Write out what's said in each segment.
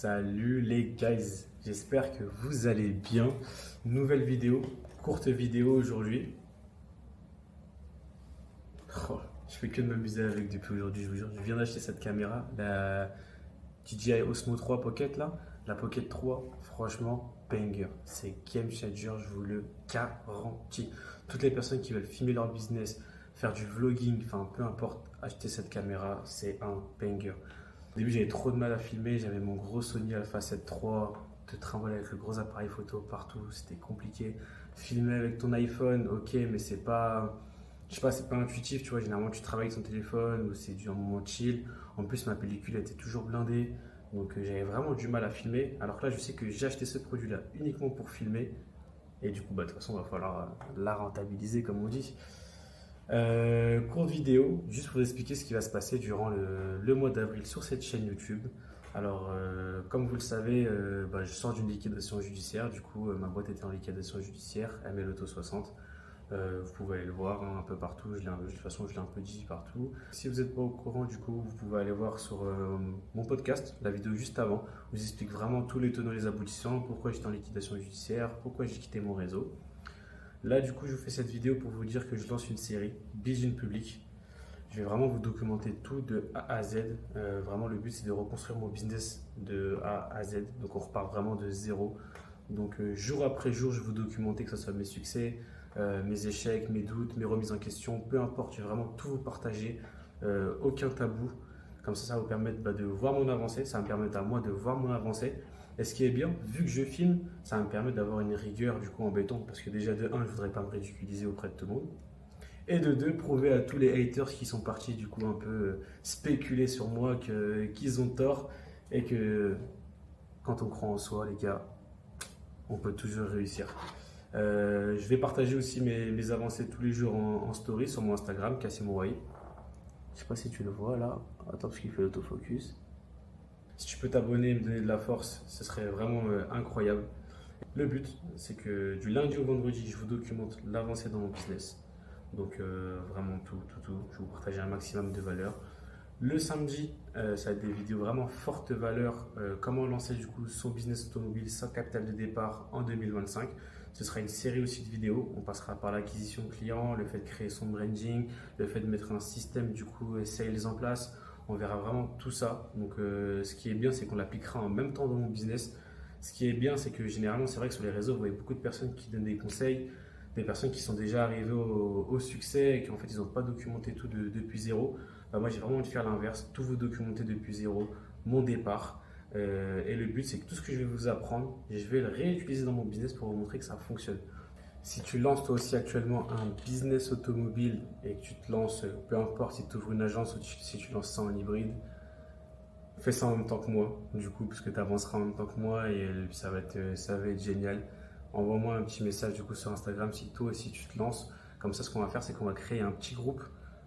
Salut les guys, j'espère que vous allez bien. Nouvelle vidéo, courte vidéo aujourd'hui. Oh, je fais que de m'amuser avec depuis aujourd'hui, je vous jure. Je viens d'acheter cette caméra, la DJI Osmo 3 Pocket là, la Pocket 3, franchement, banger. C'est game changer, je vous le garantis. Toutes les personnes qui veulent filmer leur business, faire du vlogging, enfin peu importe, acheter cette caméra, c'est un banger. Au début, j'avais trop de mal à filmer. J'avais mon gros Sony Alpha 7 III, te trimballer avec le gros appareil photo partout, c'était compliqué. Filmer avec ton iPhone, ok, mais c'est pas, je sais pas, c'est pas intuitif, tu vois. Généralement, tu travailles avec ton téléphone ou c'est un moment chill. En plus, ma pellicule était toujours blindée, donc j'avais vraiment du mal à filmer. Alors que là, je sais que j'ai acheté ce produit-là uniquement pour filmer. Et du coup, bah, de toute façon, il va falloir la rentabiliser, comme on dit. Courte vidéo, juste pour vous expliquer ce qui va se passer durant le mois d'avril sur cette chaîne YouTube. Alors, comme vous le savez, bah, je sors d'une liquidation judiciaire. Du coup, ma boîte était en liquidation judiciaire, ML Auto 60. Vous pouvez aller le voir hein, un peu partout. De toute façon, je l'ai un peu dit partout. Si vous n'êtes pas au courant, du coup, vous pouvez aller voir sur mon podcast, la vidéo juste avant. Je vous explique vraiment tous les tenants et les aboutissants, pourquoi j'étais en liquidation judiciaire, pourquoi j'ai quitté mon réseau. Là, du coup, je vous fais cette vidéo pour vous dire que je lance une série, Business Public. Je vais vraiment vous documenter tout de A à Z. Vraiment, le but, c'est de reconstruire mon business de A à Z. Donc, on repart vraiment de zéro. Donc, jour après jour, je vais vous documenter, que ce soit mes succès, mes échecs, mes doutes, mes remises en question. Peu importe, je vais vraiment tout vous partager. Aucun tabou. Comme ça va vous permettre de voir mon avancée. Ça va me permettre à moi de voir mon avancée. Et ce qui est bien, vu que je filme, ça va me permettre d'avoir une rigueur du coup en béton. Parce que déjà, de un, je ne voudrais pas me ridiculiser auprès de tout le monde. Et de deux, prouver à tous les haters qui sont partis du coup un peu spéculer sur moi qu'ils ont tort. Et que quand on croit en soi, les gars, on peut toujours réussir. Je vais partager aussi mes avancées tous les jours en story sur mon Instagram, Kassim Ouahi. Je sais pas si tu le vois là. Attends, parce qu'il fait l'autofocus. Si tu peux t'abonner et me donner de la force, ce serait vraiment incroyable. Le but, c'est que du lundi au vendredi, je vous documente l'avancée dans mon business. Donc vraiment tout. Je vais vous partager un maximum de valeur. Le samedi, ça va être des vidéos vraiment forte valeur. Comment lancer du coup son business automobile sans capital de départ en 2025. Ce sera une série aussi de vidéos. On passera par l'acquisition client, le fait de créer son branding, le fait de mettre un système du coup sales en place. On verra vraiment tout ça. Donc, ce qui est bien, c'est qu'on l'appliquera en même temps dans mon business. Ce qui est bien, c'est que généralement, c'est vrai que sur les réseaux, vous voyez beaucoup de personnes qui donnent des conseils, des personnes qui sont déjà arrivées au succès et qui en fait, ils n'ont pas documenté tout depuis zéro. Bah, moi, j'ai vraiment envie de faire l'inverse, tout vous documenter depuis zéro, mon départ. Et le but, c'est que tout ce que je vais vous apprendre, je vais le réutiliser dans mon business pour vous montrer que ça fonctionne. Si tu lances toi aussi actuellement un business automobile et que tu te lances, peu importe si tu ouvres une agence ou si tu lances ça en hybride, fais ça en même temps que moi, du coup, parce que tu avanceras en même temps que moi et ça va être génial. Envoie-moi un petit message du coup sur Instagram si toi aussi tu te lances. Comme ça, ce qu'on va faire, c'est qu'on va créer un petit groupe,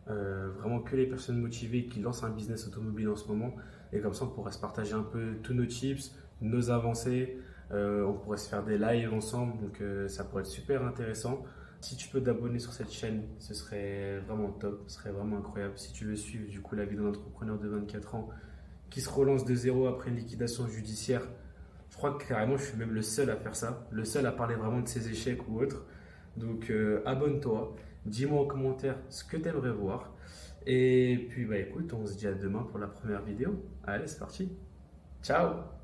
vraiment que les personnes motivées qui lancent un business automobile en ce moment. Et comme ça, on pourrait se partager un peu tous nos tips, nos avancées. On pourrait se faire des lives ensemble, donc ça pourrait être super intéressant. Si tu peux t'abonner sur cette chaîne, ce serait vraiment top, ce serait vraiment incroyable. Si tu veux suivre du coup la vie d'un entrepreneur de 24 ans qui se relance de zéro après une liquidation judiciaire, je crois que carrément je suis même le seul à faire ça, le seul à parler vraiment de ses échecs ou autres. Donc abonne-toi, dis-moi en commentaire ce que tu aimerais voir. Et puis bah écoute, on se dit à demain pour la première vidéo. Allez, c'est parti. Ciao!